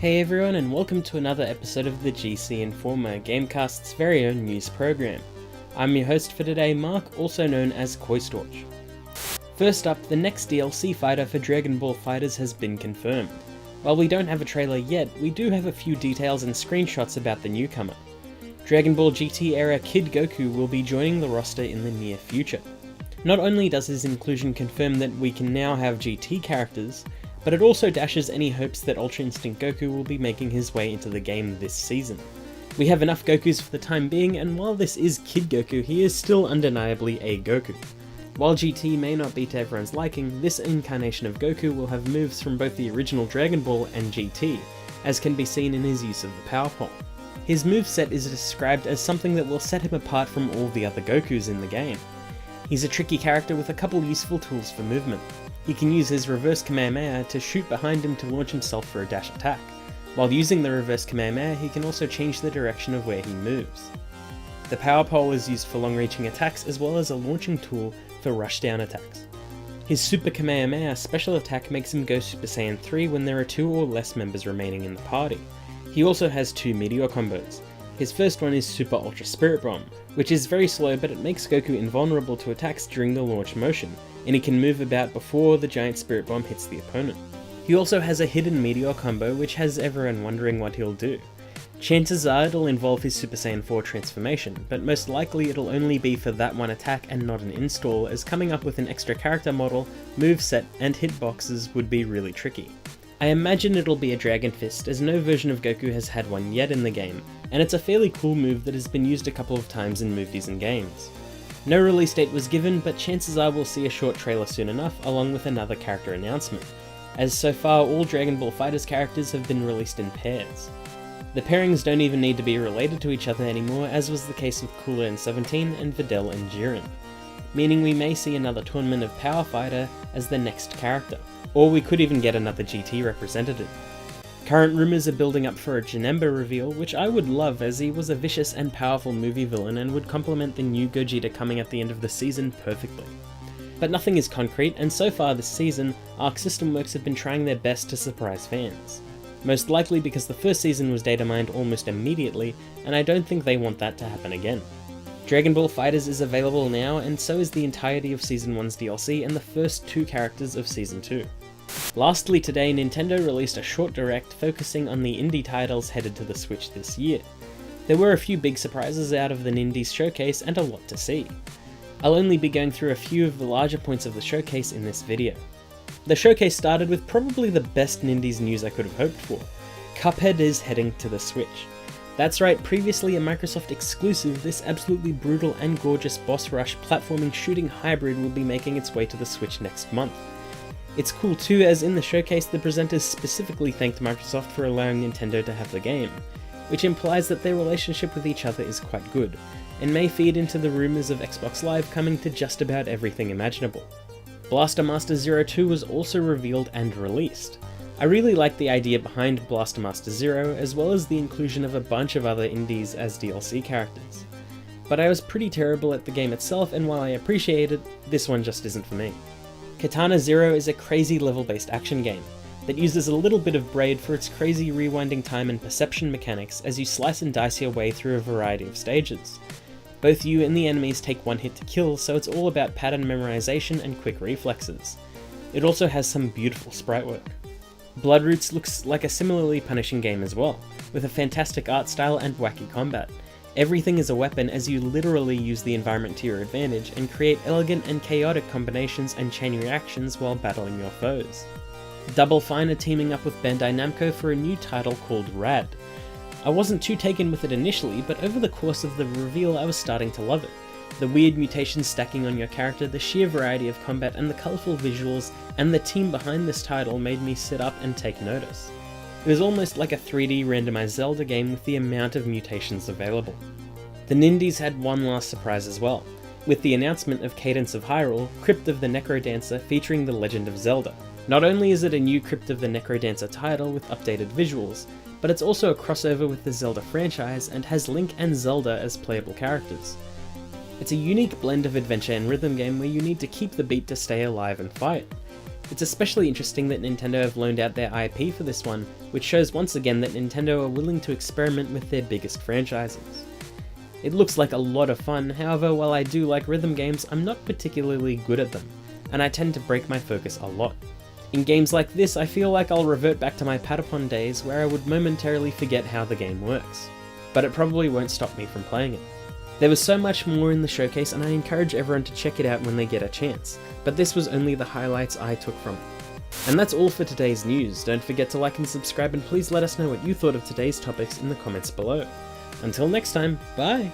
Hey everyone, and welcome to another episode of the GC Informer, GameCast's very own news program. I'm your host for today, Mark, also known as Koistorch. First up, the next DLC fighter for Dragon Ball FighterZ has been confirmed. While we don't have a trailer yet, we do have a few details and screenshots about the newcomer. Dragon Ball GT era Kid Goku will be joining the roster in the near future. Not only does his inclusion confirm that we can now have GT characters, but it also dashes any hopes that Ultra Instinct Goku will be making his way into the game this season. We have enough Gokus for the time being, and while this is Kid Goku, he is still undeniably a Goku. While GT may not be to everyone's liking, this incarnation of Goku will have moves from both the original Dragon Ball and GT, as can be seen in his use of the Power Pole. His moveset is described as something that will set him apart from all the other Gokus in the game. He's a tricky character with a couple useful tools for movement. He can use his reverse Kamehameha to shoot behind him to launch himself for a dash attack. While using the reverse Kamehameha, he can also change the direction of where he moves. The Power Pole is used for long-reaching attacks as well as a launching tool for rushdown attacks. His Super Kamehameha special attack makes him go Super Saiyan 3 when there are 2 or less members remaining in the party. He also has 2 meteor combos. His first one is Super Ultra Spirit Bomb, which is very slow but it makes Goku invulnerable to attacks during the launch motion, and he can move about before the giant Spirit Bomb hits the opponent. He also has a hidden meteor combo which has everyone wondering what he'll do. Chances are it'll involve his Super Saiyan 4 transformation, but most likely it'll only be for that one attack and not an install, as coming up with an extra character model, moveset, and hitboxes would be really tricky. I imagine it'll be a Dragon Fist, as no version of Goku has had one yet in the game, and it's a fairly cool move that has been used a couple of times in movies and games. No release date was given, but chances are we'll see a short trailer soon enough, along with another character announcement, as so far all Dragon Ball FighterZ characters have been released in pairs. The pairings don't even need to be related to each other anymore, as was the case with Cooler and 17 and Videl and Jiren, meaning we may see another Tournament of Power Fighter as the next character, or we could even get another GT representative. Current rumours are building up for a Janemba reveal, which I would love as he was a vicious and powerful movie villain and would complement the new Gogeta coming at the end of the season perfectly. But nothing is concrete, and so far this season, Arc System Works have been trying their best to surprise fans. Most likely because the first season was data mined almost immediately, and I don't think they want that to happen again. Dragon Ball FighterZ is available now, and so is the entirety of Season 1's DLC and the first 2 characters of Season 2. Lastly today, Nintendo released a short direct focusing on the indie titles headed to the Switch this year. There were a few big surprises out of the Nindies showcase and a lot to see. I'll only be going through a few of the larger points of the showcase in this video. The showcase started with probably the best Nindies news I could have hoped for. CupHead is heading to the Switch. That's right, previously a Microsoft exclusive, this absolutely brutal and gorgeous boss rush platforming shooting hybrid will be making its way to the Switch next month. It's cool too, as in the showcase the presenters specifically thanked Microsoft for allowing Nintendo to have the game, which implies that their relationship with each other is quite good, and may feed into the rumours of Xbox Live coming to just about everything imaginable. Blaster Master 02 was also revealed and released. I really like the idea behind Blaster Master Zero, as well as the inclusion of a bunch of other indies as DLC characters. But I was pretty terrible at the game itself, and while I appreciate it, this one just isn't for me. Katana Zero is a crazy level-based action game that uses a little bit of Braid for its crazy rewinding time and perception mechanics as you slice and dice your way through a variety of stages. Both you and the enemies take one hit to kill, so it's all about pattern memorization and quick reflexes. It also has some beautiful sprite work. Bloodroots looks like a similarly punishing game as well, with a fantastic art style and wacky combat. Everything is a weapon as you literally use the environment to your advantage and create elegant and chaotic combinations and chain reactions while battling your foes. Double Fine are teaming up with Bandai Namco for a new title called Rad. I wasn't too taken with it initially, but over the course of the reveal I was starting to love it. The weird mutations stacking on your character, the sheer variety of combat and the colourful visuals, and the team behind this title made me sit up and take notice. It was almost like a 3D randomized Zelda game with the amount of mutations available. The Nindies had one last surprise as well, with the announcement of Cadence of Hyrule, Crypt of the Necrodancer featuring The Legend of Zelda. Not only is it a new Crypt of the Necrodancer title with updated visuals, but it's also a crossover with the Zelda franchise and has Link and Zelda as playable characters. It's a unique blend of adventure and rhythm game where you need to keep the beat to stay alive and fight. It's especially interesting that Nintendo have loaned out their IP for this one, which shows once again that Nintendo are willing to experiment with their biggest franchises. It looks like a lot of fun, however while I do like rhythm games, I'm not particularly good at them, and I tend to break my focus a lot. In games like this, I feel like I'll revert back to my Patapon days where I would momentarily forget how the game works, but it probably won't stop me from playing it. There was so much more in the showcase and I encourage everyone to check it out when they get a chance, but this was only the highlights I took from it. And that's all for today's news. Don't forget to like and subscribe, and please let us know what you thought of today's topics in the comments below. Until next time, bye!